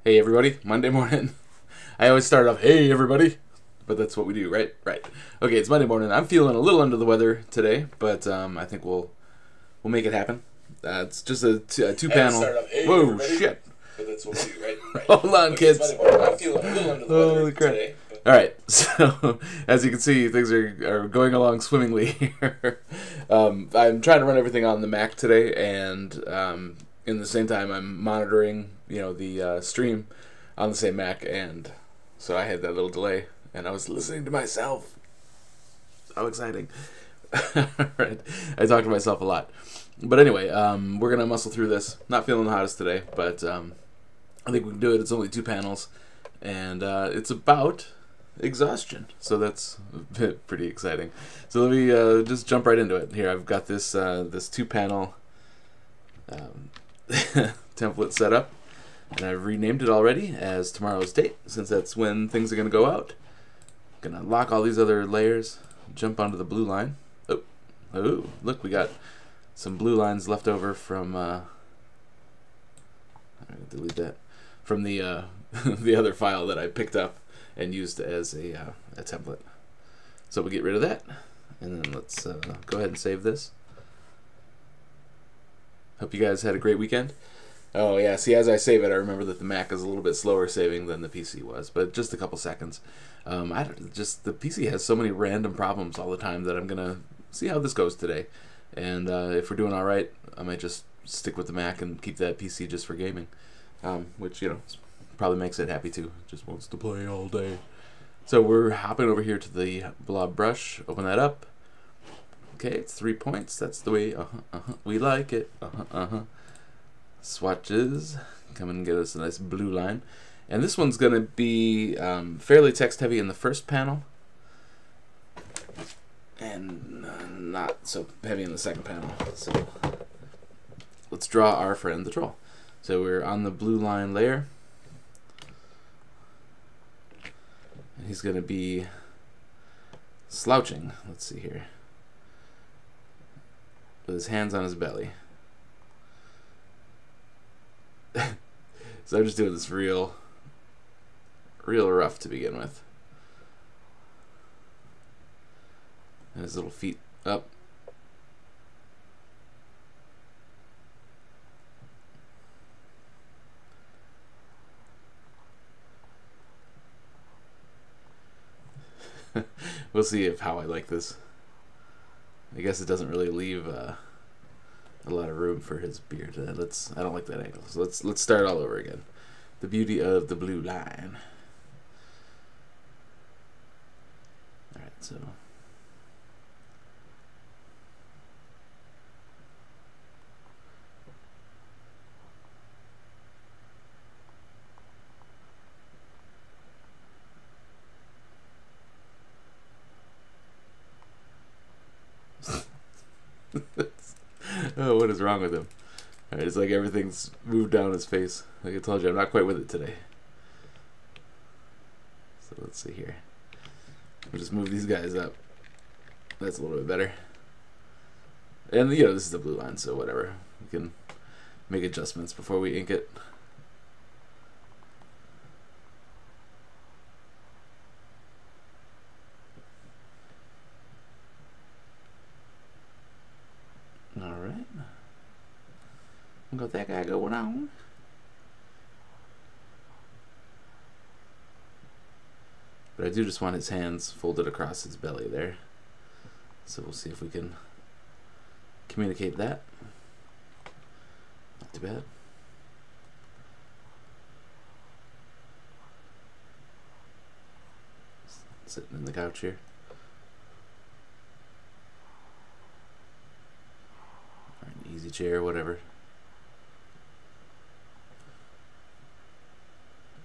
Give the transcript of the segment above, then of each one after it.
Hey everybody, Monday morning. I always start off, hey everybody, but that's what we do, right? Right. Okay, it's Monday morning. I'm feeling a little under the weather today, but I think we'll make it happen. It's just a two I always panel. start off, hey Whoa, everybody, shit! but that's what we do, right? Right. Hold on, Okay, it's kids. Monday morning. I'm feeling a little under the weather Holy crap! today. But All right, so as you can see, things are going along swimmingly here. I'm trying to run everything on the Mac today, and in the same time, I'm monitoring, the stream on the same Mac, and so I had that little delay, and I was listening to myself. How exciting! Right, I talk to myself a lot, but anyway, we're gonna muscle through this. Not feeling the hottest today, but I think we can do it. It's only two panels, and it's about exhaustion, so that's pretty exciting. So let me just jump right into it. Here, I've got this two panel template set up, and I've renamed it already as tomorrow's date, since that's when things are going to go out. I'm going to lock all these other layers, jump onto the blue line. Oh, look, we got some blue lines left over from I'm going to delete that from the the other file that I picked up and used as a template. So we'll get rid of that, and then let's go ahead and save this. Hope you guys had a great weekend. Oh yeah, see, as I save it, I remember that the Mac is a little bit slower saving than the PC was, but just a couple seconds. I don't just the PC has so many random problems all the time that I'm gonna see how this goes today, and if we're doing all right, I might just stick with the Mac and keep that PC just for gaming, which probably makes it happy too. It just wants to play all day. So we're hopping over here to the blob brush. Open that up. Okay, it's 3 points. That's the way we like it. Swatches. Come and get us a nice blue line. And this one's going to be fairly text heavy in the first panel, and not so heavy in the second panel. So let's draw our friend the troll. So we're on the blue line layer, and he's going to be slouching. Let's see here. With his hands on his belly. So I'm just doing this real rough to begin with. And his little feet up. We'll see how I like this. I guess it doesn't really leave a lot of room for his beard. I don't like that angle. So let's start all over again. The beauty of the blue line. All right, so oh, what is wrong with him? Alright, it's like everything's moved down his face. Like I told you, I'm not quite with it today. So let's see here. We'll just move these guys up. That's a little bit better. And this is the blue line, so whatever. We can make adjustments before we ink it. Alright. Got that guy going on. But I do just want his hands folded across his belly there. So we'll see if we can communicate that. Not too bad. Sitting in the couch here. Or an easy chair, whatever.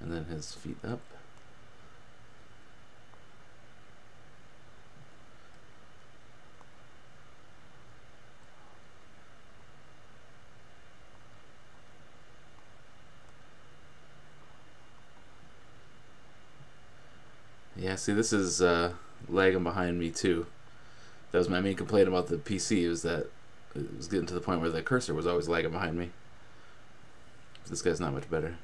And then his feet up. Yeah, see, this is lagging behind me too. That was my main complaint about the PC, was that it was getting to the point where the cursor was always lagging behind me. This guy's not much better.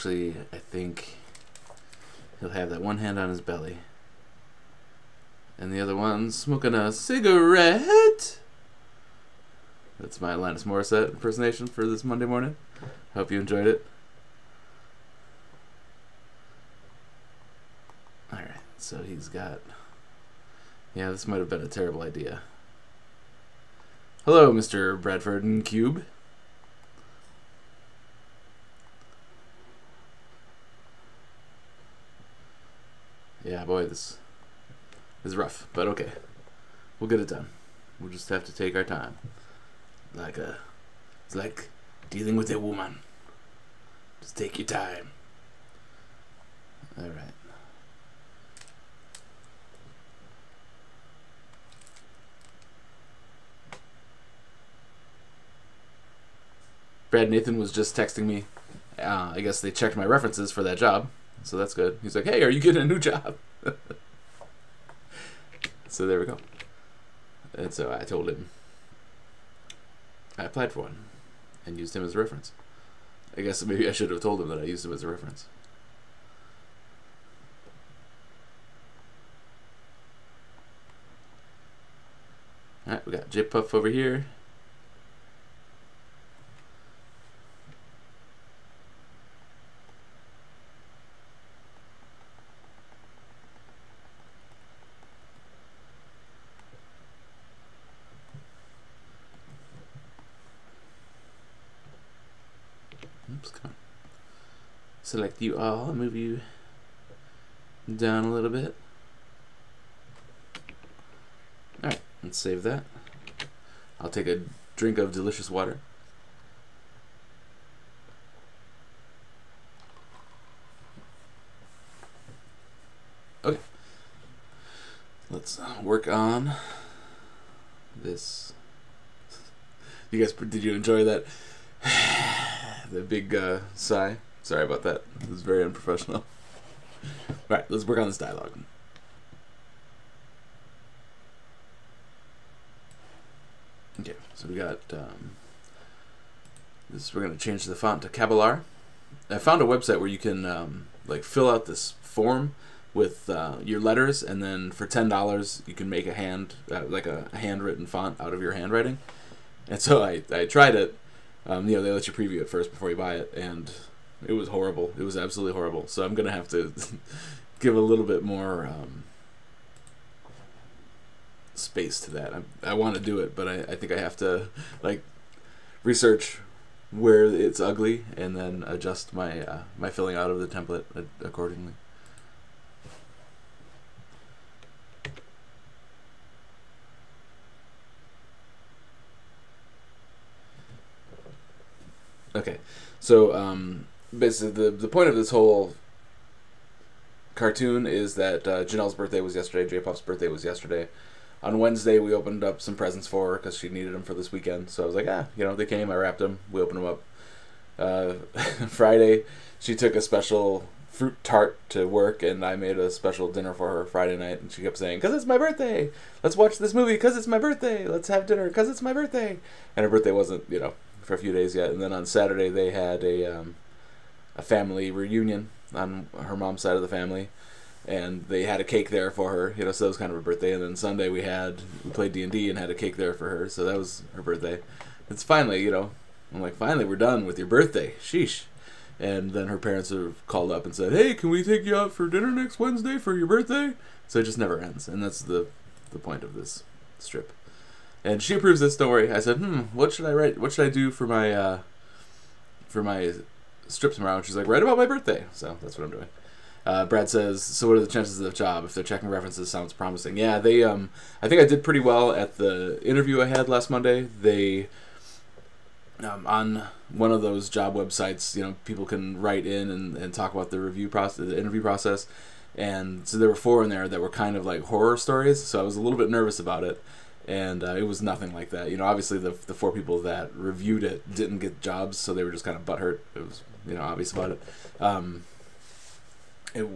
Actually, I think he'll have that one hand on his belly. And the other one smoking a cigarette. That's my Alanis Morissette impersonation for this Monday morning. Hope you enjoyed it. Alright, so he's got... Yeah, this might have been a terrible idea. Hello, Mr. Bradford and Cube. Yeah, boy, this is rough, but okay. We'll get it done. We'll just have to take our time. It's like dealing with a woman. Just take your time. Alright. Brad Nathan was just texting me. I guess they checked my references for that job, so that's good. He's like, hey, are you getting a new job? So there we go. And so I told him I applied for one and used him as a reference. I guess maybe I should have told him that I used him as a reference. Alright, we got J Puff over here. Oops, come on. Select you all, move you down a little bit. Alright, let's save that. I'll take a drink of delicious water. Okay. Let's work on this. You guys, did you enjoy that? The big sigh. Sorry about that. It was very unprofessional. Alright, let's work on this dialogue. Okay, so we got this. We're going to change the font to Caballar. I found a website where you can like fill out this form with your letters, and then for $10 you can make a like a handwritten font out of your handwriting. And so I tried it. You know, they let you preview it first before you buy it, and it was horrible. It was absolutely horrible. So I'm gonna have to give a little bit more space to that. I want to do it, but I think I have to like research where it's ugly and then adjust my my filling out of the template accordingly. Okay, so basically the point of this whole cartoon is that Janelle's birthday was yesterday, J-Puff's birthday was yesterday. On Wednesday, we opened up some presents for her because she needed them for this weekend. So I was like, you know, they came, I wrapped them, we opened them up. Friday, she took a special fruit tart to work, and I made a special dinner for her Friday night, and she kept saying, because it's my birthday, let's watch this movie because it's my birthday, let's have dinner because it's my birthday. And her birthday wasn't, you know, for a few days yet. And then on Saturday, they had a family reunion on her mom's side of the family, and they had a cake there for her, you know, so that was kind of her birthday. And then Sunday we played D&D and had a cake there for her, so that was her birthday. It's finally, you know, I'm like, finally we're done with your birthday, sheesh. And then her parents have called up and said, hey, can we take you out for dinner next Wednesday for your birthday? So it just never ends, and that's the point of this strip. And she approves this, don't worry. I said, what should I write? What should I do for my strip tomorrow? And she's like, write about my birthday. So that's what I'm doing. Brad says, so what are the chances of the job? If they're checking references, sounds promising. Yeah, they, I think I did pretty well at the interview I had last Monday. They, on one of those job websites, you know, people can write in and talk about the review process, the interview process. And so there were 4 in there that were kind of like horror stories. So I was a little bit nervous about it. And it was nothing like that. You know, obviously the 4 people that reviewed it didn't get jobs, so they were just kind of butthurt. It was, you know, obvious about it.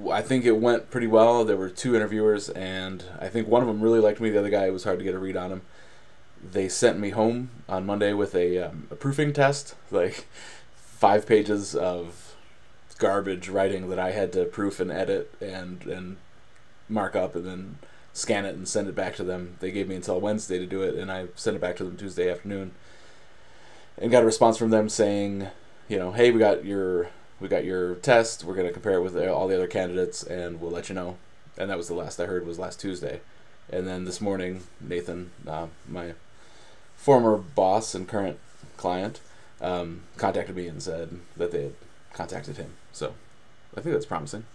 I think it went pretty well. There were 2 interviewers, and I think one of them really liked me. The other guy, it was hard to get a read on him. They sent me home on Monday with a proofing test, like 5 pages of garbage writing that I had to proof and edit and mark up and then scan it and send it back to them. They gave me until Wednesday to do it, and I sent it back to them Tuesday afternoon, and got a response from them saying, hey, we got your test. We're gonna compare it with all the other candidates, and we'll let you know. And that was the last I heard, was last Tuesday. And then this morning, Nathan, my former boss and current client, contacted me and said that they had contacted him. So I think that's promising.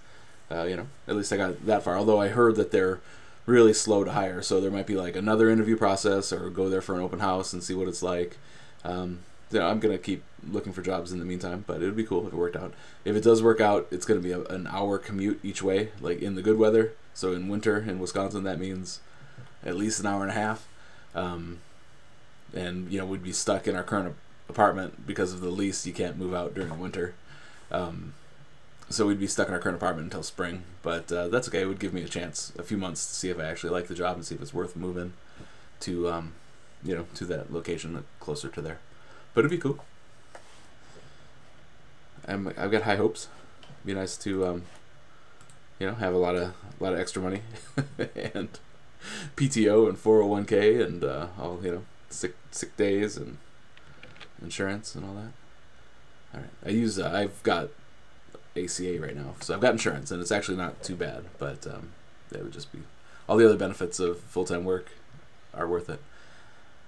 At least I got that far. Although I heard that they're really slow to hire, so there might be like another interview process, or go there for an open house and see what it's like. I'm gonna keep looking for jobs in the meantime, but it would be cool if it worked out. If it does work out, it's gonna be an hour commute each way, like in the good weather. So in winter in Wisconsin, that means at least an hour and a half. And we'd be stuck in our current apartment because of the lease. You can't move out during winter. So we'd be stuck in our current apartment until spring, but that's okay. It would give me a few months to see if I actually like the job and see if it's worth moving to, to that location closer to there. But it'd be cool. I've got high hopes. It'd be nice to, have a lot of extra money and PTO and 401k and all sick days and insurance and all that. All right, I've got ACA right now, so I've got insurance, and it's actually not too bad, but it would just be all the other benefits of full-time work are worth it.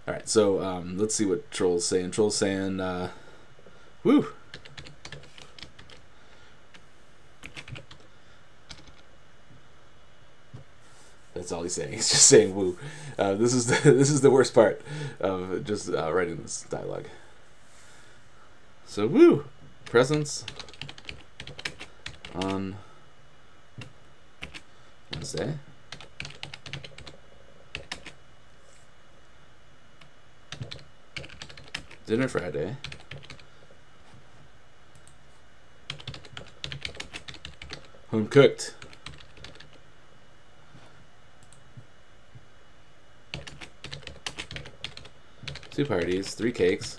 All right, so let's see what Troll's saying. Troll's saying, woo. That's all he's saying. He's just saying woo. This is the worst part of just writing this dialogue. So woo, presents on Wednesday. Dinner Friday. Home cooked. Two parties, 3 cakes.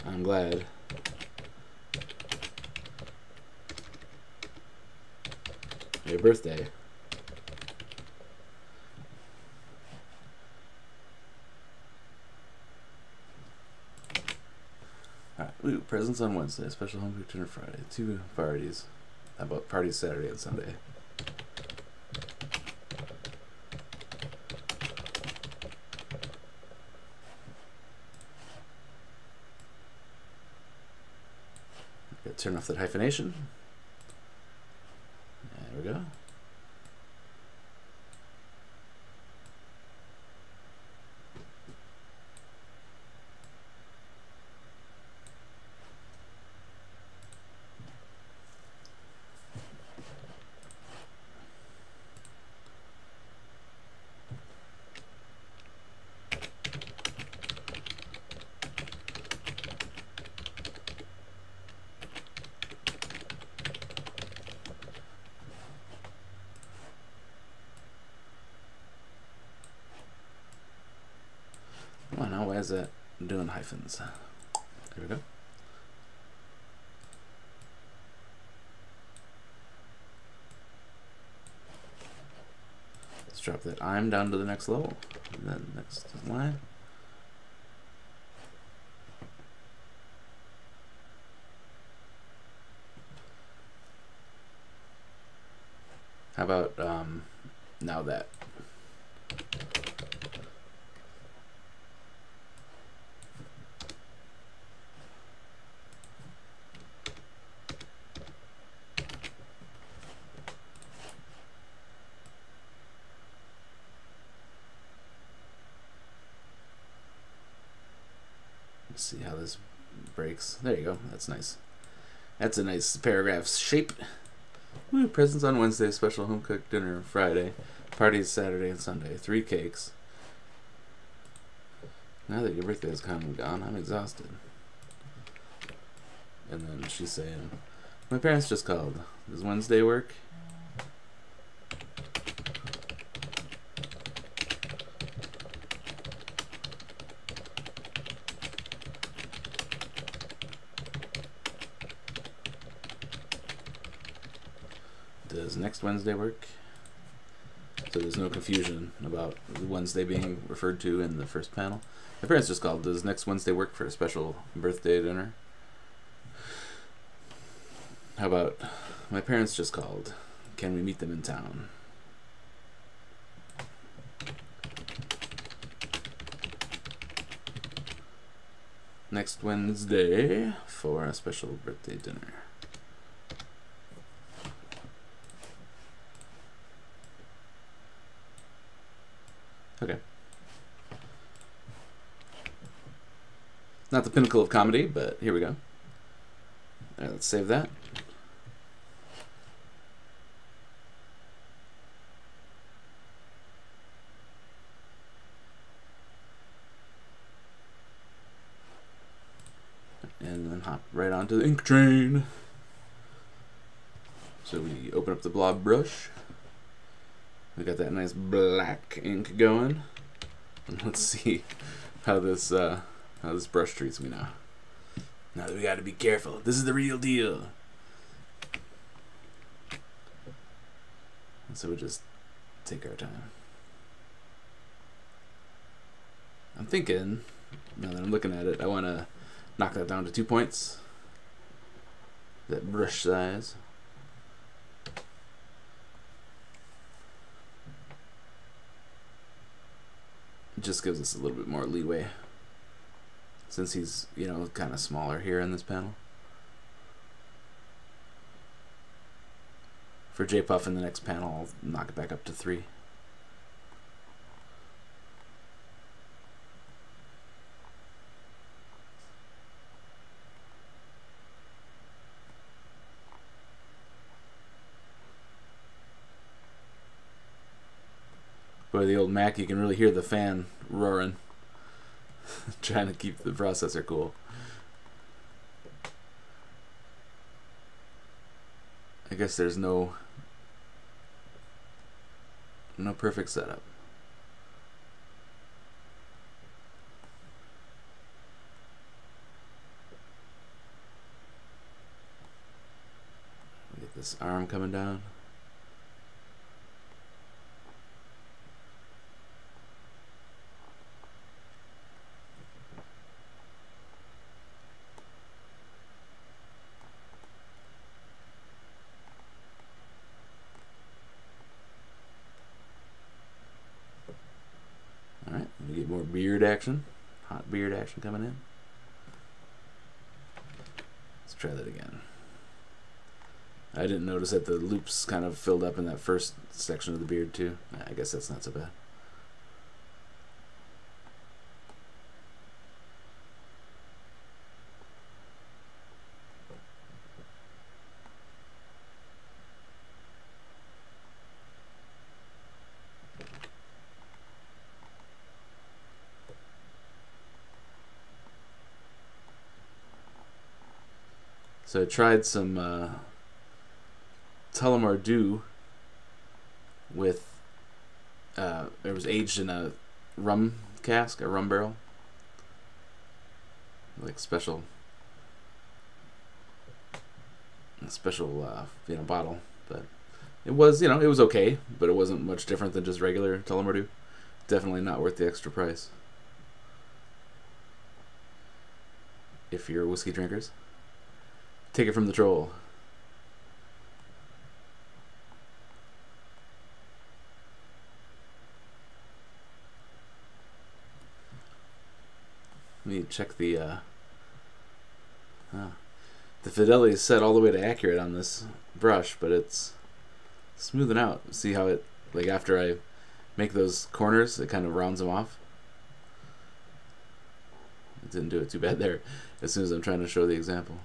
I'm glad. Your birthday. Alright, ooh, presents on Wednesday, special home cooked dinner Friday, 2 parties. How about parties Saturday and Sunday? Gotta turn off that hyphenation. There we go. Come on now, why is that doing hyphens? There we go. Let's drop that I'm down to the next level. And then next line. How about now that? Let's see how this breaks. There you go. That's nice. That's a nice paragraph shape. Woo, presents on Wednesday, special home cooked dinner Friday, parties Saturday and Sunday, 3 cakes. Now that your birthday is kind of gone, I'm exhausted. And then she's saying, my parents just called. Does Wednesday work? Does next Wednesday work? So there's no confusion about Wednesday being referred to in the first panel. My parents just called, does next Wednesday work for a special birthday dinner? How about, my parents just called, can we meet them in town? Next Wednesday for a special birthday dinner. Okay. Not the pinnacle of comedy, but here we go. All right, let's save that. And then hop right onto the ink train. So we open up the blob brush. We got that nice black ink going. And let's see how this brush treats me now. Now we gotta be careful. This is the real deal. And so we just take our time. I'm thinking, now that I'm looking at it, I want to knock that down to 2 points. That brush size. It just gives us a little bit more leeway, since he's, you know, kind of smaller here in this panel. For J-Puff in the next panel, I'll knock it back up to 3. Boy, the old Mac, you can really hear the fan roaring. Trying to keep the processor cool. I guess there's no perfect setup. Get this arm coming down. Alright, we get more beard action. Hot beard action coming in. Let's try that again. I didn't notice that the loops kind of filled up in that first section of the beard too. I guess that's not so bad. So I tried some Tullamore Dew with, it was aged in a rum cask, a rum barrel. Like special bottle. But it was, it was okay, but it wasn't much different than just regular Tullamore Dew. Definitely not worth the extra price. If you're whiskey drinkers. Take it from the troll. Let me check the fidelity is set all the way to accurate on this brush, but it's smoothing out. See how it, like after I make those corners, it kind of rounds them off. It didn't do it too bad there as soon as I'm trying to show the example.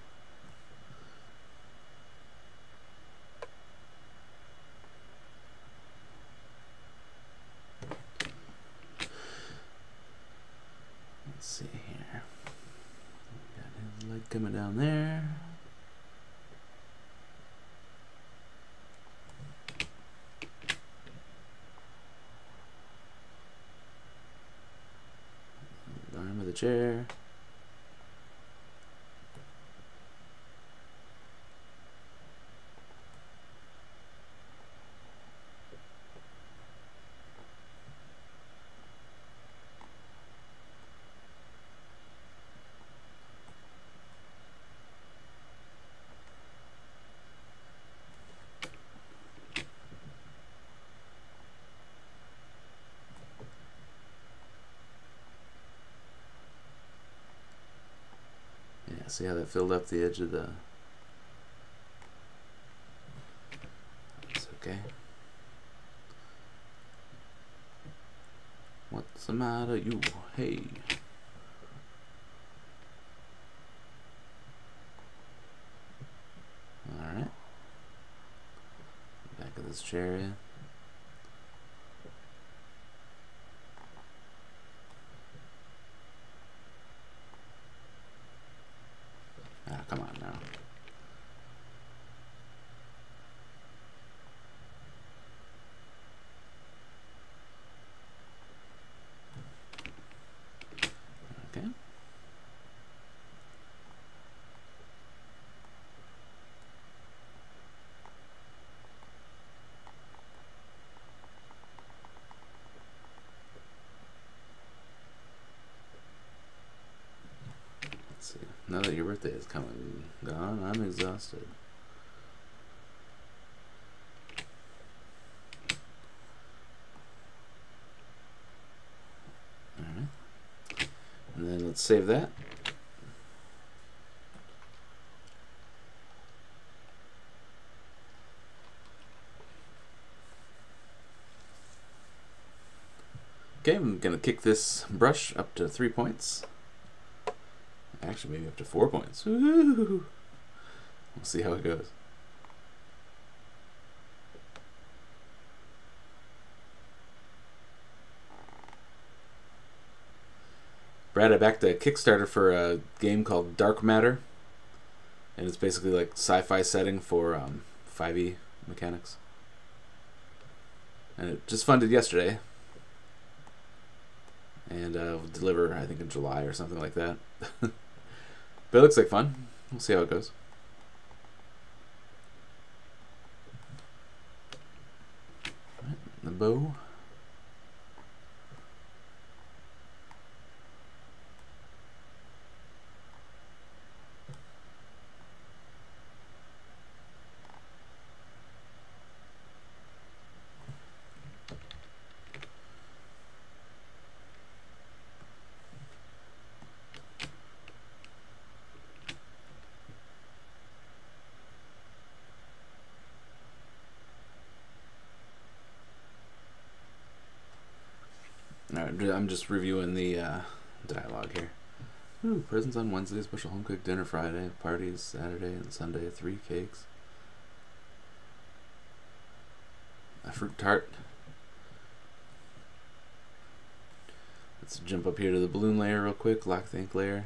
Let's see here. Got his leg coming down there. Arm of the chair. Yeah, see how that filled up the edge of the... It's okay. What's the matter, you? Hey. Alright. Back of this chair, yeah. Ah, come on now. Okay. Let's see. Now that your birthday is coming gone, I'm exhausted. Alright. And then let's save that. Okay, I'm going to kick this brush up to 3 points. Actually, maybe up to 4 points. Woo-hoo. We'll see how it goes. Brad, I backed a Kickstarter for a game called Dark Matter. And it's basically like sci-fi setting for 5e mechanics. And it just funded yesterday. And we'll deliver, I think, in July or something like that. But it looks like fun. We'll see how it goes. All right, the bow. Alright, I'm just reviewing the dialogue here. Ooh, presents on Wednesday, special home cooked dinner Friday, parties Saturday and Sunday, 3 cakes. A fruit tart. Let's jump up here to the balloon layer real quick, lock the ink layer.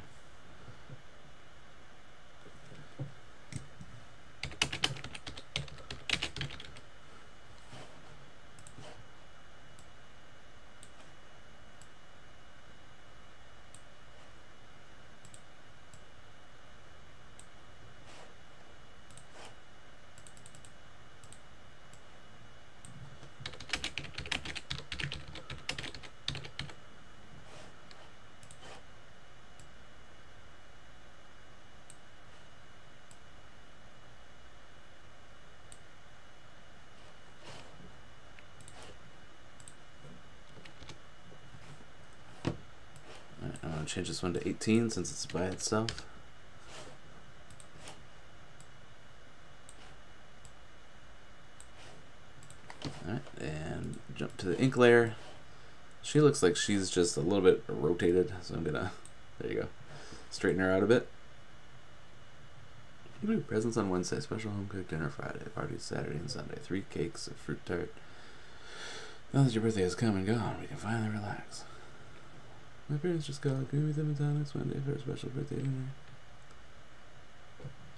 I'm going to change this one to 18 since it's by itself. Alright, and jump to the ink layer. She looks like she's just a little bit rotated, so I'm gonna, there you go, straighten her out a bit. Ooh, presents on Wednesday, special home cooked dinner Friday, parties Saturday and Sunday, 3 cakes, a fruit tart. Now that your birthday has come and gone, we can finally relax. My parents just called. Can we meet them in town next Monday for a special birthday dinner?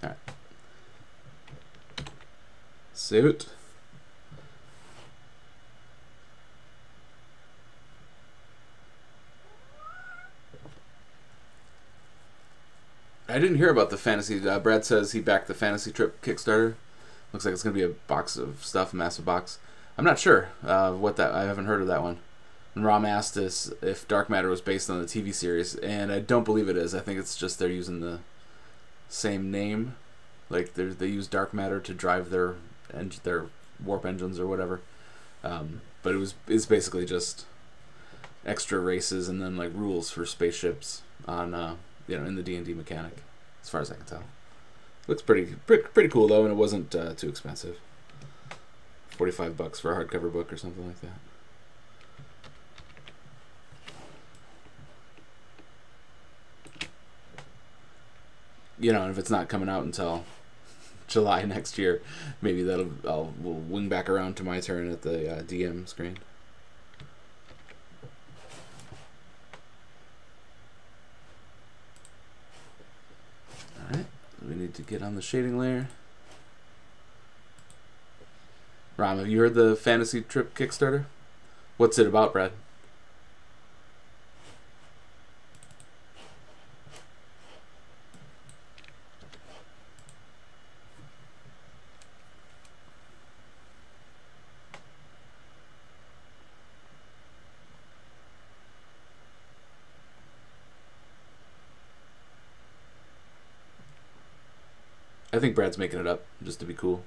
Alright. Suit. I didn't hear about the fantasy. Brad says he backed the fantasy trip Kickstarter. Looks like it's going to be a box of stuff, a massive box. I'm not sure what that. I haven't heard of that one. And Rom asked us if Dark Matter was based on the TV series, and I don't believe it is. I think it's just they're using the same name, like they use Dark Matter to drive their warp engines or whatever. But it's basically just extra races and then like rules for spaceships on in the D&D mechanic. as far as I can tell. Looks pretty cool though, and it wasn't too expensive. $45 for a hardcover book or something like that. You know, and if it's not coming out until July next year, maybe we'll wing back around to my turn at the DM screen. All right, we need to get on the shading layer. Ram, have you heard the Fantasy Trip Kickstarter? What's it about, Brad? I think Brad's making it up just to be cool.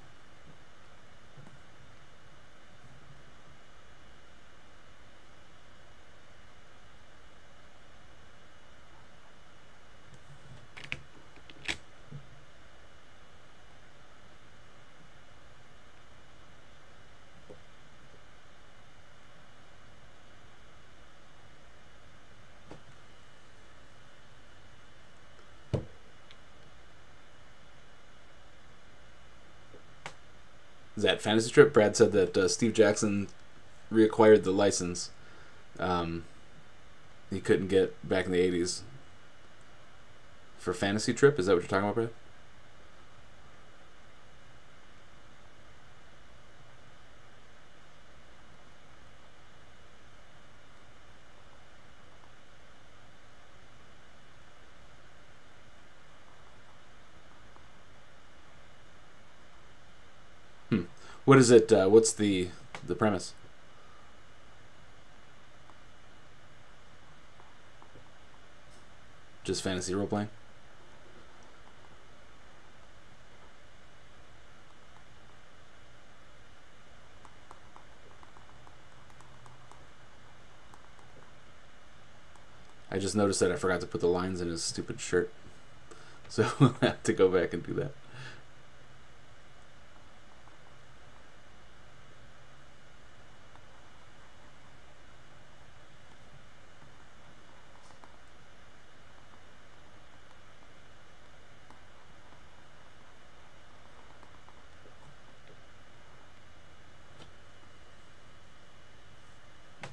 Is that Fantasy Trip? Brad said that Steve Jackson reacquired the license he couldn't get back in the 80s for Fantasy Trip. Is that what you're talking about, Brad? What is it? What's the premise? Just fantasy role playing? I just noticed that I forgot to put the lines in his stupid shirt, so we'll have to go back and do that.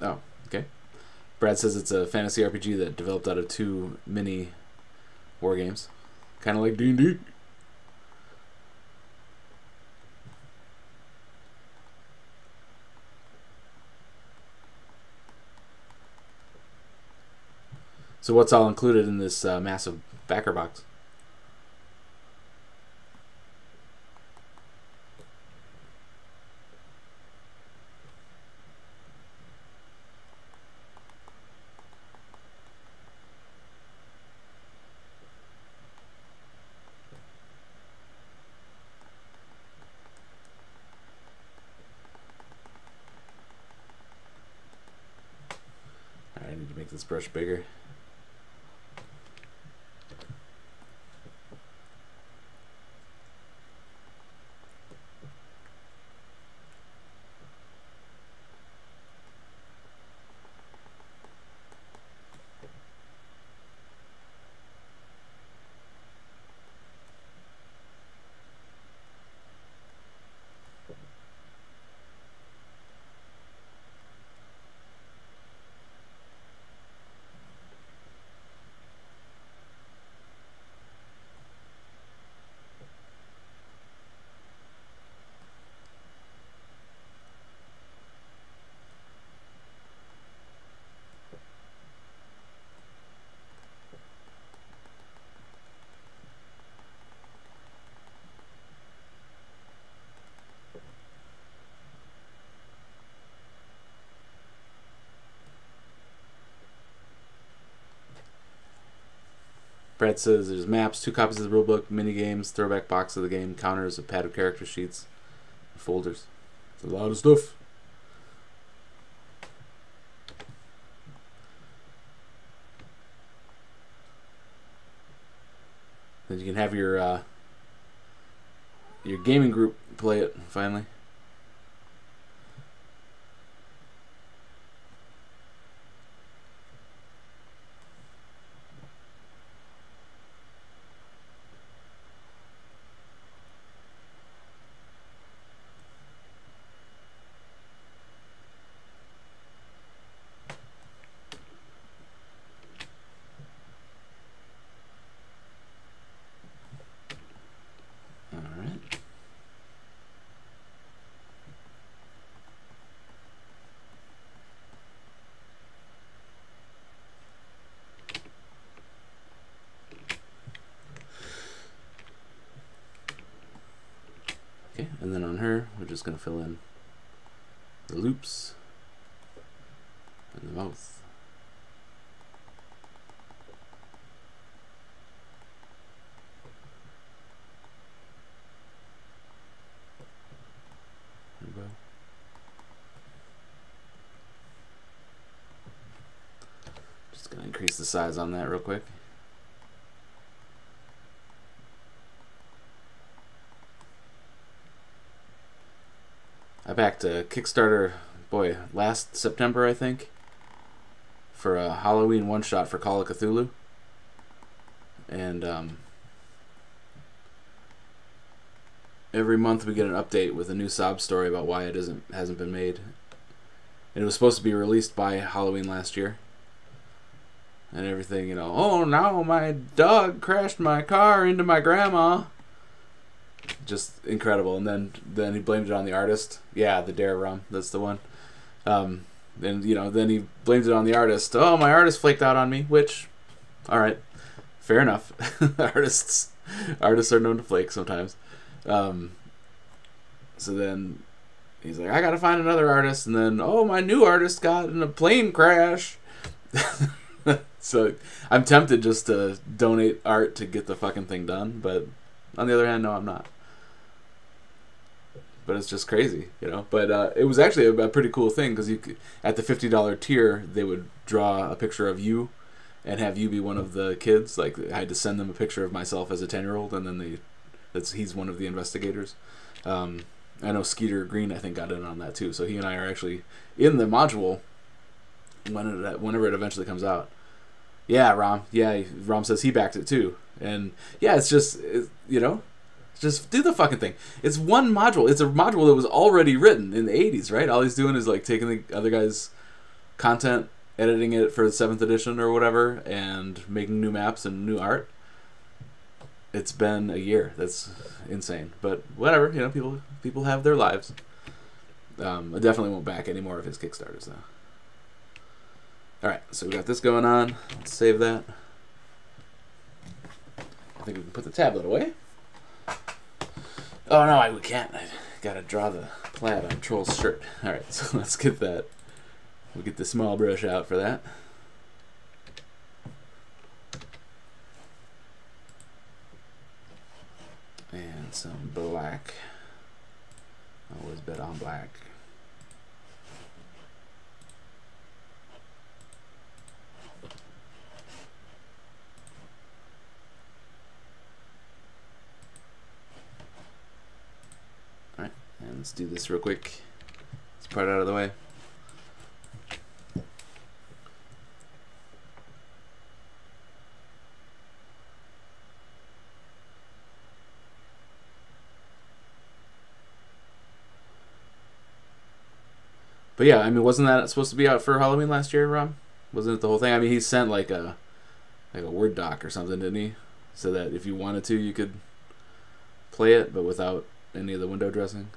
Oh, okay. Brad says it's a fantasy RPG that developed out of 2 mini war games, kind of like D&D. So what's all included in this massive backer box? Alright, I need to make this brush bigger. Brad says there's maps, 2 copies of the rulebook, mini games, throwback box of the game, counters, a pad of character sheets, folders. It's a lot of stuff. Then you can have your gaming group play it finally. Okay, and then on her, we're just going to fill in the loops and the mouth. There we go. Just going to increase the size on that real quick. I backed a Kickstarter, boy, last September, I think, for a Halloween one-shot for Call of Cthulhu. And every month we get an update with a new sob story about why it hasn't been made. And it was supposed to be released by Halloween last year. And everything, you know, oh, now my dog crashed my car into my grandma. Just incredible. And then he blamed it on the artist. Yeah, the Dare Rum, that's the one. And you know, then he blamed it on the artist. Oh, my artist flaked out on me. Which, all right, fair enough. artists are known to flake sometimes. So then he's like, I gotta find another artist. And then, oh, my new artist got in a plane crash. So I'm tempted just to donate art to get the fucking thing done, but on the other hand, no, I'm not. But it's just crazy, you know. But it was actually a pretty cool thing because you could, at the $50 tier, they would draw a picture of you and have you be one of the kids. Like I had to send them a picture of myself as a 10-year-old, and then he's one of the investigators. I know Skeeter Green, I think, got in on that too. So he and I are actually in the module whenever it eventually comes out. Yeah, Rom. Yeah, Rom says he backed it too. And yeah, it's just, you know, just do the fucking thing. It's one module. It's a module that was already written in the 80s, right? All he's doing is like taking the other guy's content, editing it for the 7th edition or whatever, and making new maps and new art. It's been a year. That's insane. But whatever, you know, people have their lives. I definitely won't back any more of his Kickstarters, though. Alright, so we got this going on. Let's save that. I think we can put the tablet away. Oh no, we can't. I gotta draw the plaid on Troll's shirt. Alright, so let's get that. We'll get the small brush out for that. And some black. Always bet on black. Alright, and let's do this real quick. This part out of the way. But yeah, I mean, wasn't that supposed to be out for Halloween last year, Rom? Wasn't it the whole thing? I mean, he sent like a Word doc or something, didn't he? So that if you wanted to, you could play it, but without any of the window dressing.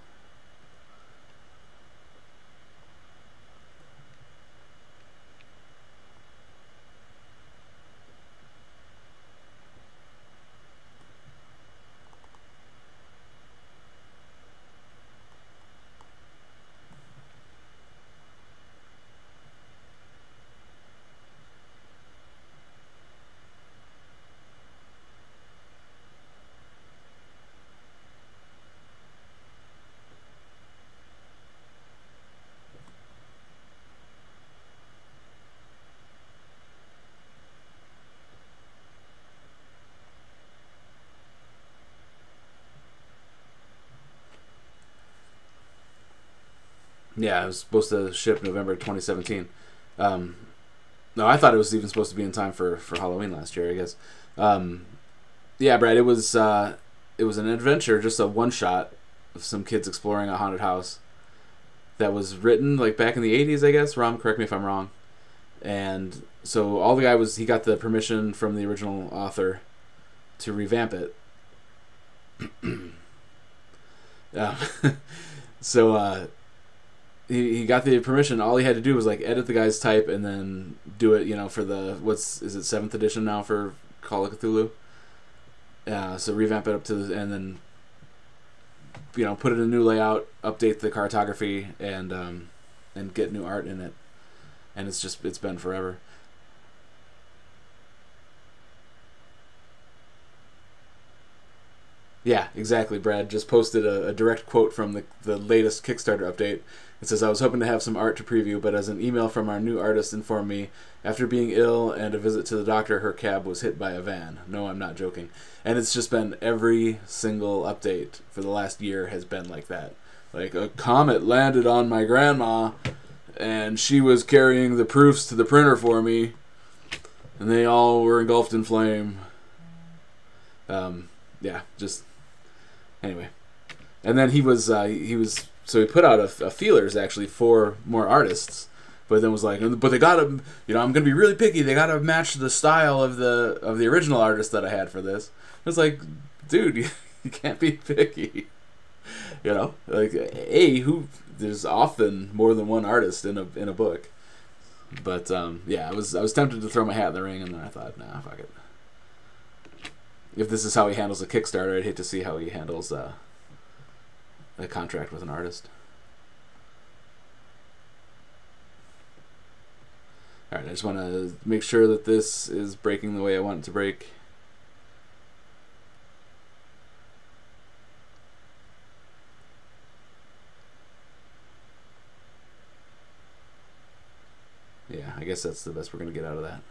Yeah, it was supposed to ship November 2017. No, I thought it was even supposed to be in time for Halloween last year, I guess. Yeah, Brad, it was an adventure, just a one shot of some kids exploring a haunted house that was written like back in the 80s, I guess. Rom, correct me if I'm wrong. And so all the guy was, he got the permission from the original author to revamp it. uh, so he got the permission. All he had to do was like edit the guy's type and then do it, for the, is it 7th edition now for Call of Cthulhu? So revamp it up to and then put it in a new layout, update the cartography, and get new art in it. And it's been forever. Yeah, exactly, Brad. Just posted a direct quote from the latest Kickstarter update. It says, "I was hoping to have some art to preview, but as an email from our new artist informed me, after being ill and a visit to the doctor, her cab was hit by a van." No, I'm not joking. And it's just been every single update for the last year has been like that. Like, a comet landed on my grandma, and she was carrying the proofs to the printer for me, and they all were engulfed in flame. Yeah, just... Anyway. And then he so he put out a feelers, actually, for more artists, but then was like, but they gotta, I'm gonna be really picky, they gotta match the style of the original artist that I had for this. It's like, dude, you can't be picky. Like, there's often more than one artist in a book. But yeah, I was tempted to throw my hat in the ring, and then I thought, nah, fuck it. If this is how he handles a Kickstarter, I'd hate to see how he handles a contract with an artist. Alright, I just want to make sure that this is breaking the way I want it to break. Yeah, I guess that's the best we're going to get out of that.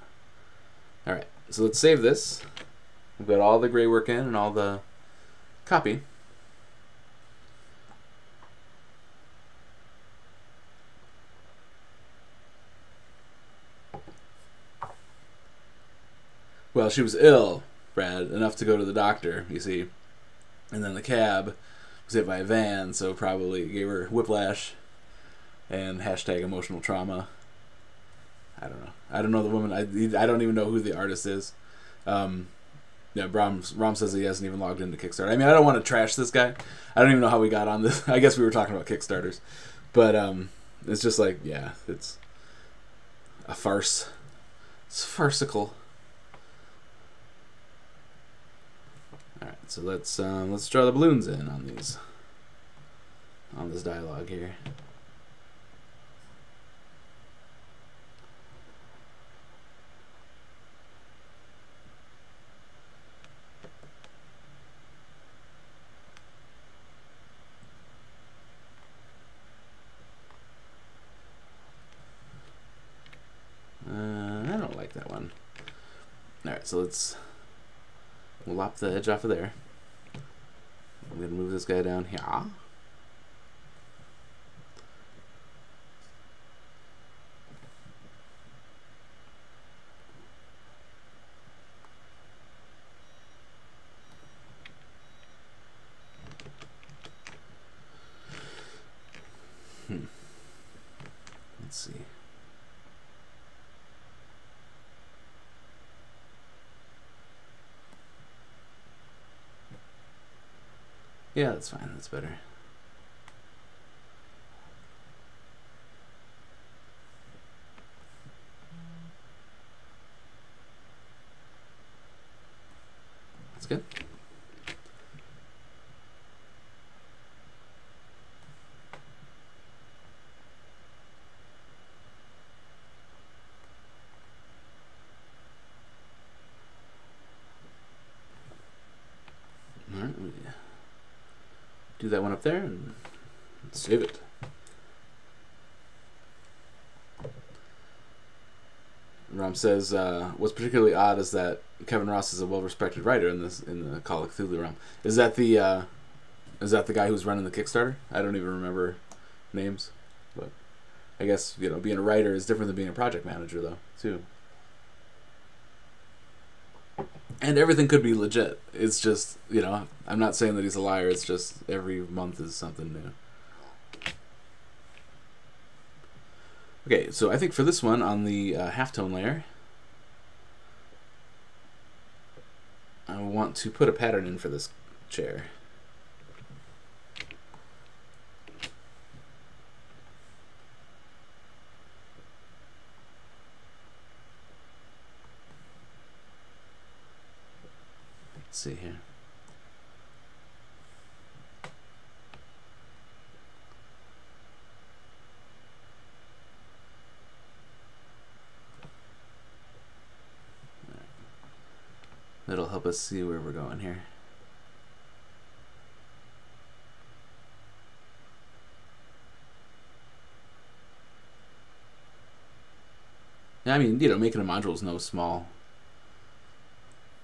Alright, so let's save this. We've got all the gray work in and all the copy. Well, she was ill, Brad, enough to go to the doctor, you see. And then the cab was hit by a van, so probably gave her whiplash and hashtag emotional trauma. I don't know. I don't know the woman. I don't even know who the artist is. Yeah, Rom says he hasn't even logged into Kickstarter. I mean, I don't want to trash this guy. I don't even know how we got on this. I guess we were talking about Kickstarters. But it's just like, yeah, it's a farce. It's farcical. Alright, so let's draw the balloons in on this dialogue here. I don't like that one. Alright, so we'll lop the edge off of there. I'm going to move this guy down here. Let's see. Yeah, that's fine. That's better. That's good. All right. Do that one up there and save it. Rom says, what's particularly odd is that Kevin Ross is a well-respected writer in the Call of Cthulhu realm. Is that the guy who's running the Kickstarter? I don't even remember names, but I guess, being a writer is different than being a project manager, though, too. And everything could be legit. It's just, I'm not saying that he's a liar. It's just every month is something new. Okay, so I think for this one on the halftone layer, I want to put a pattern in for this chair. Let's see here. That'll help us see where we're going here. I mean, making a module is no small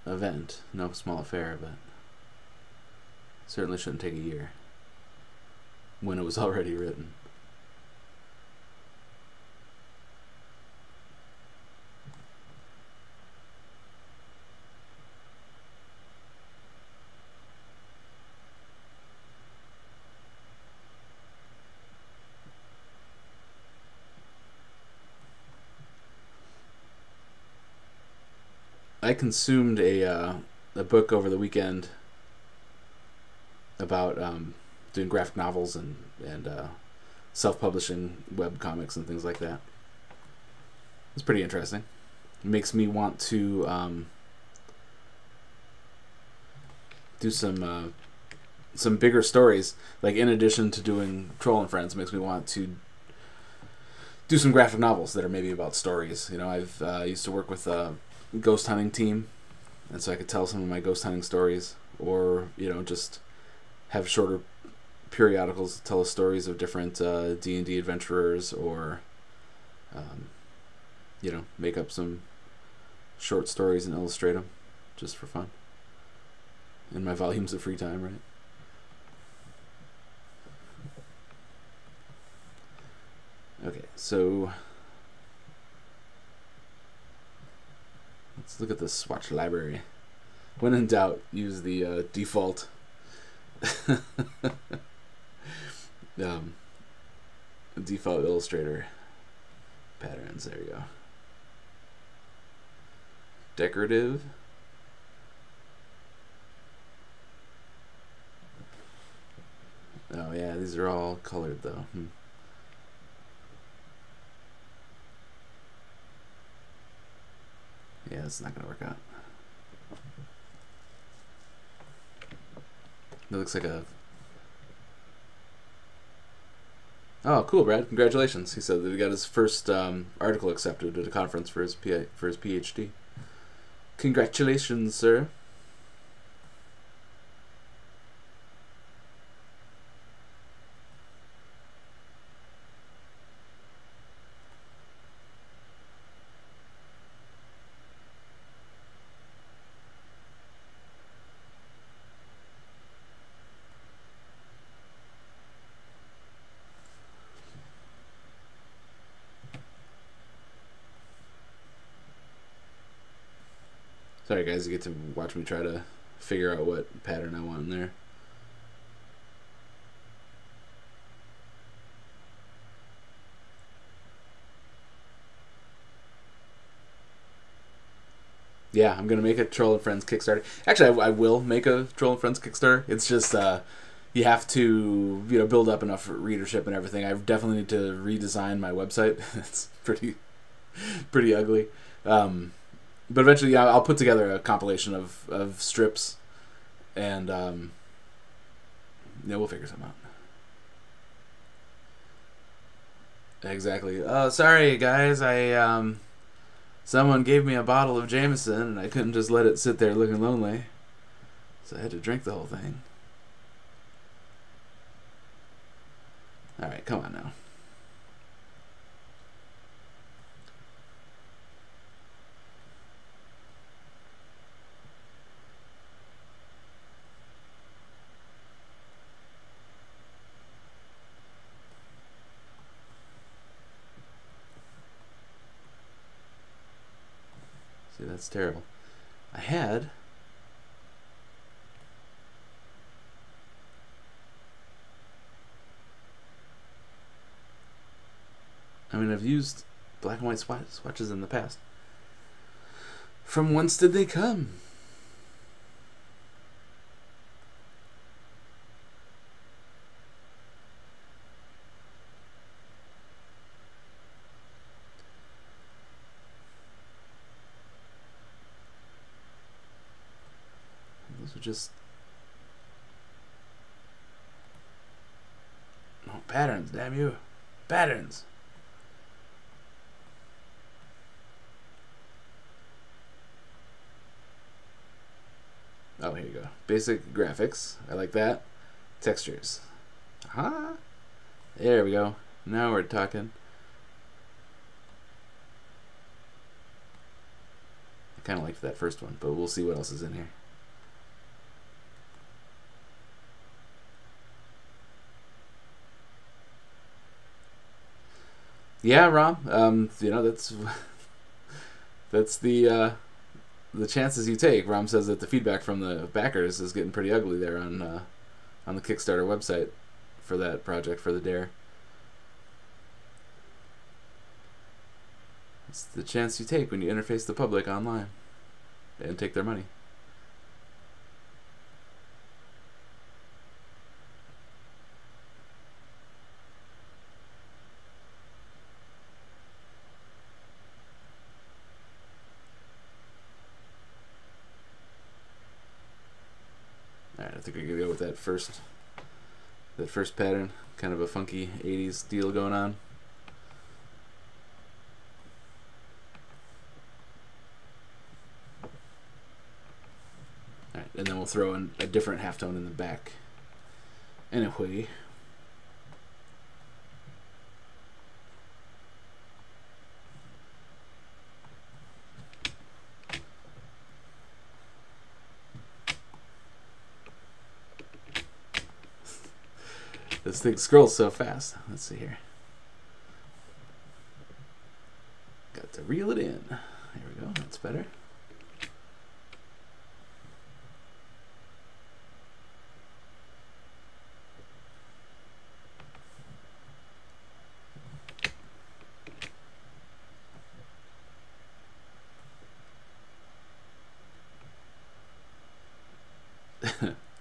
event, no small affair, but certainly shouldn't take a year when it was already written. I consumed a book over the weekend about doing graphic novels and self-publishing web comics and things like that. It's pretty interesting. It makes me want to do some bigger stories. Like, in addition to doing Troll and Friends, it makes me want to do some graphic novels that are maybe about stories. I've used to work with ghost hunting team, and so I could tell some of my ghost hunting stories, or just have shorter periodicals that tell us stories of different D&D adventurers, or make up some short stories and illustrate them just for fun in my volumes of free time, right? Okay, so let's look at the swatch library. When in doubt, use the default default Illustrator patterns. There you go. Decorative. Oh yeah, these are all colored though. Yeah, it's not gonna work out. It looks like a... Oh, cool, Brad. Congratulations. He said that he got his first article accepted at a conference for his PhD. Congratulations, sir. Sorry, guys, you get to watch me try to figure out what pattern I want in there. Yeah, I'm going to make a Troll and Friends Kickstarter. Actually, I will make a Troll and Friends Kickstarter. It's just you have to build up enough readership and everything. I definitely need to redesign my website. It's pretty ugly. But eventually, yeah, I'll put together a compilation of strips, and we'll figure something out. Exactly. Sorry, guys. Someone gave me a bottle of Jameson, and I couldn't just let it sit there looking lonely, so I had to drink the whole thing. All right, come on now. That's terrible. I had... I mean, I've used black and white swatches in the past. From whence did they come? Those are just... Oh, patterns, damn you. Patterns. Oh, here you go. Basic graphics. I like that. Textures. Aha. There we go. Now we're talking. I kind of liked that first one, but we'll see what else is in here. Yeah, Rom. You know, that's the chances you take. Rom says that the feedback from the backers is getting pretty ugly there on the Kickstarter website for that project, for the Dare. It's the chance you take when you interface the public online and take their money. Alright, I think we're gonna go with that first pattern. Kind of a funky 80s deal going on. Alright, and then we'll throw in a different halftone in the back. Anyway. This thing scrolls so fast. Let's see here. Got to reel it in. There we go. That's better.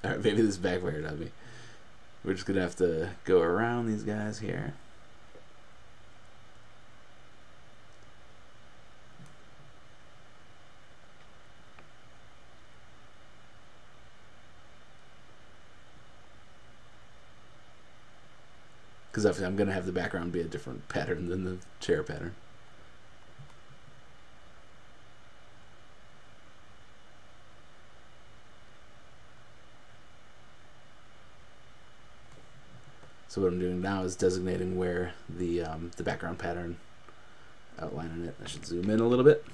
Alright, maybe this backfired on me. We're just going to have to go around these guys here. Because I'm going to have the background be a different pattern than the chair pattern. So what I'm doing now is designating where the background pattern outline in it. I should zoom in a little bit.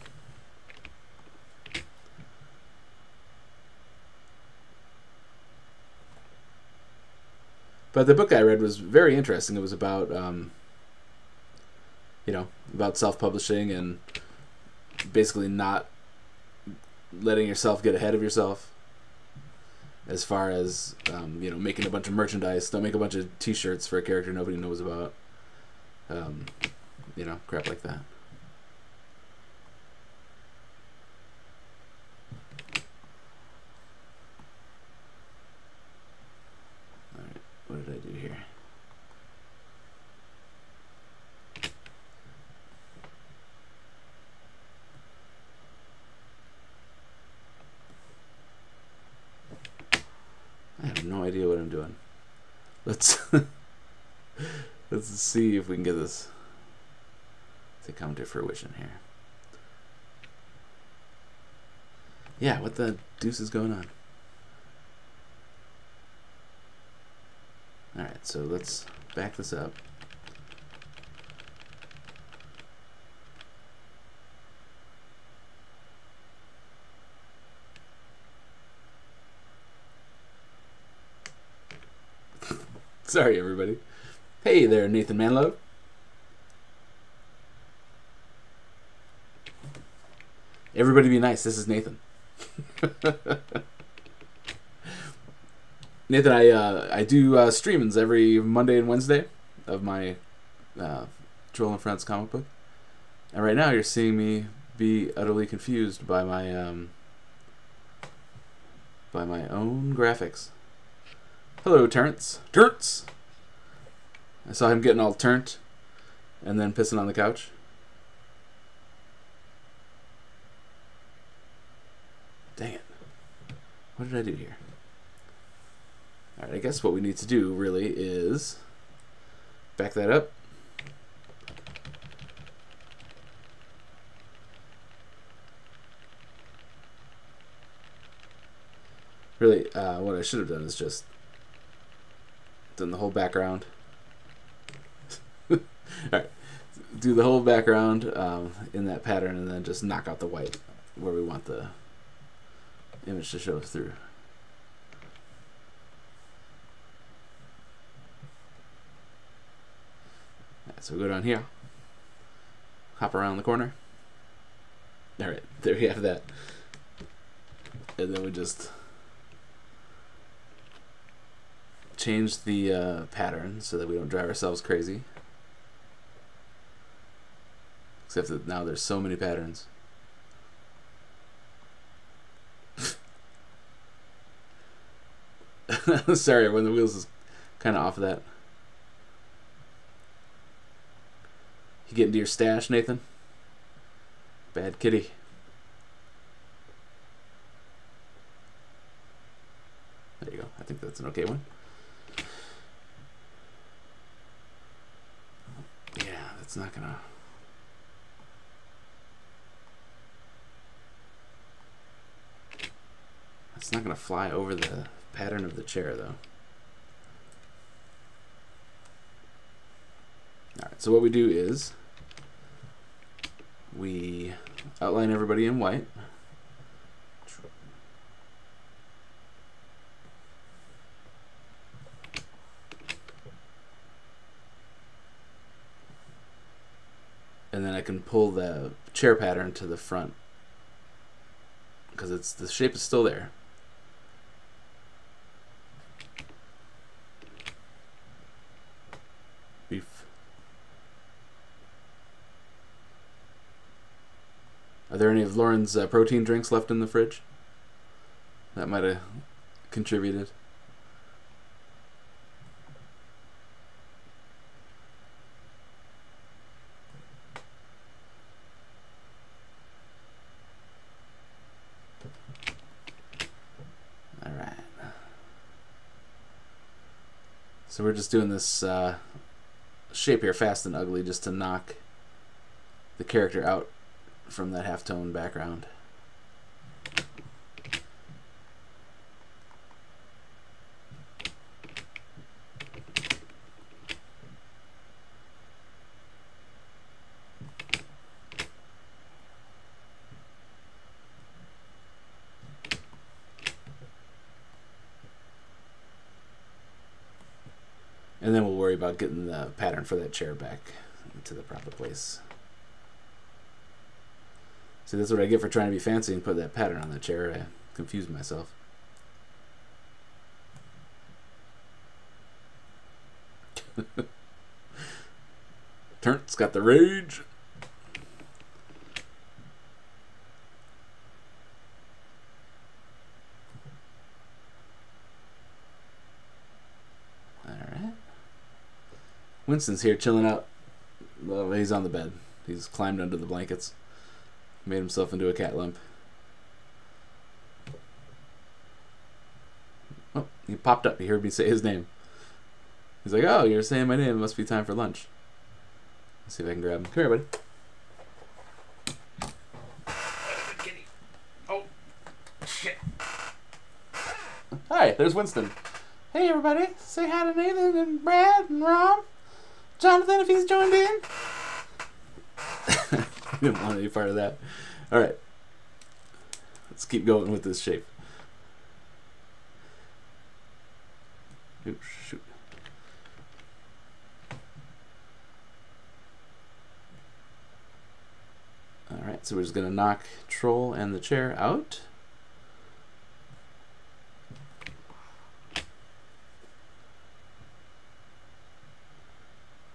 But the book I read was very interesting. It was about, you know, about self-publishing and basically not letting yourself get ahead of yourself. As far as, you know, making a bunch of merchandise. Don't make a bunch of t-shirts for a character nobody knows about. You know, crap like that. Alright, what did I do here? I have no idea what I'm doing. Let's let's see if we can get this to come to fruition here. Yeah, what the deuce is going on? Alright, so let's back this up. Sorry, everybody. Hey there, Nathan Manlove. Everybody be nice. This is Nathan. Nathan, I do streamings every Monday and Wednesday of my Troll and Friends comic book. And right now you're seeing me be utterly confused by my own graphics. Hello, Terrence. Terrence! I saw him getting all turnt and then pissing on the couch. Dang it. What did I do here? Alright, I guess what we need to do really is back that up. Really, what I should have done is just done the whole background. Alright, do the whole background in that pattern and then just knock out the white where we want the image to show through. Alright, so we go down here, hop around the corner. Alright, there we have that. And then we just change the pattern so that we don't drive ourselves crazy. Except that now there's so many patterns. Sorry, when the wheels is kind of off of that. You get into your stash, Nathan? Bad kitty. There you go. I think that's an okay one. Yeah, that's not gonna... It's not gonna fly over the pattern of the chair, though. Alright, so what we do is we outline everybody in white. And then I can pull the chair pattern to the front because it's the shape is still there. Beef. Are there any of Lauren's protein drinks left in the fridge? That might have contributed. Alright. So we're just doing this shape here, fast and ugly, just to knock the character out from that halftone background. And then we'll worry about getting the pattern for that chair back into the proper place. See, that's what I get for trying to be fancy and put that pattern on the chair. I confused myself. Turnt's got the rage. Alright. Winston's here chilling out. Well, he's on the bed. He's climbed under the blankets. Made himself into a cat lump. Oh, he popped up. He heard me say his name. He's like, oh, you're saying my name. It must be time for lunch. Let's see if I can grab him. Come here, buddy. Kitty. Oh, shit. Hi, there's Winston. Hey, everybody. Say hi to Nathan and Brad and Rob. Jonathan, if he's joined in. I didn't want any part of that. Alright. Let's keep going with this shape. Ooh, shoot. Alright. Alright, so we're just going to knock Troll and the chair out.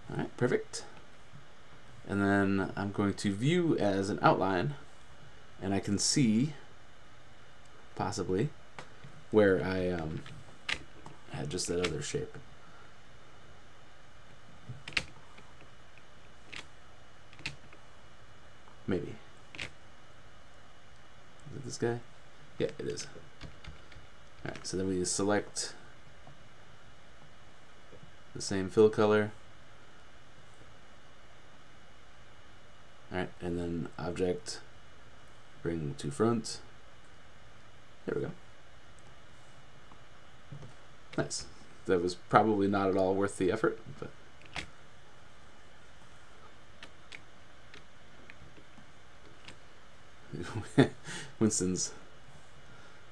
Alright, perfect. And then I'm going to view as an outline, and I can see, possibly, where I had just that other shape. Maybe. Is it this guy? Yeah, it is. Alright, so then we select the same fill color. Alright, and then object, bring to front. There we go. Nice. That was probably not at all worth the effort, but Winston's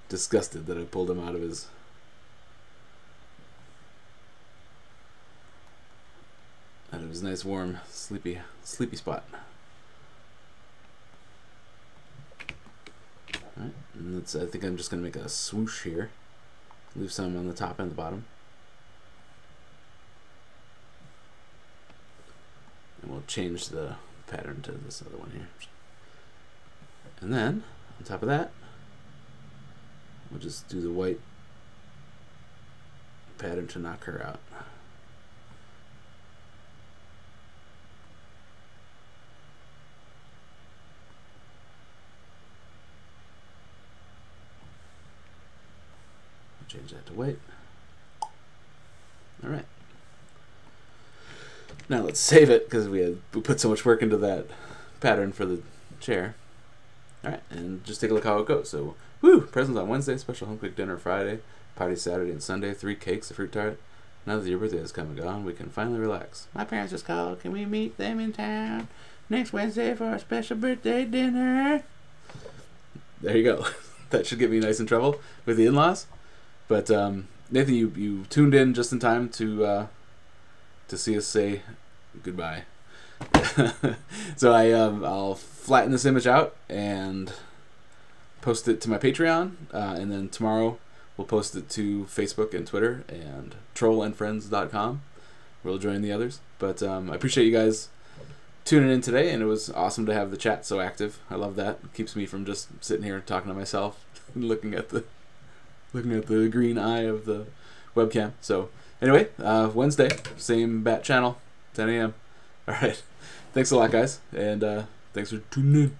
disgusted that I pulled him out of his nice warm sleepy spot. Alright, and I think I'm just gonna make a swoosh here. Leave some on the top and the bottom. And we'll change the pattern to this other one here. And then, on top of that, we'll just do the white pattern to knock her out. Change that to white. Alright. Now let's save it, because we put so much work into that pattern for the chair. Alright, and just take a look how it goes. So, woo! Presents on Wednesday, special home cooked dinner Friday, party Saturday and Sunday, 3 cakes, a fruit tart. Now that your birthday has come and gone, we can finally relax. My parents just called. Can we meet them in town next Wednesday for our special birthday dinner? There you go. That should get me nice in trouble with the in-laws. But Nathan, you tuned in just in time to see us say goodbye. So I'll flatten this image out and post it to my Patreon, and then tomorrow we'll post it to Facebook and Twitter and trollandfriends.com, where we'll join the others. But I appreciate you guys tuning in today, and it was awesome to have the chat so active. I love that. It keeps me from just sitting here talking to myself and looking at the green eye of the webcam. So anyway, Wednesday, same bat channel, 10 a.m. All right. Thanks a lot, guys, and thanks for tuning in.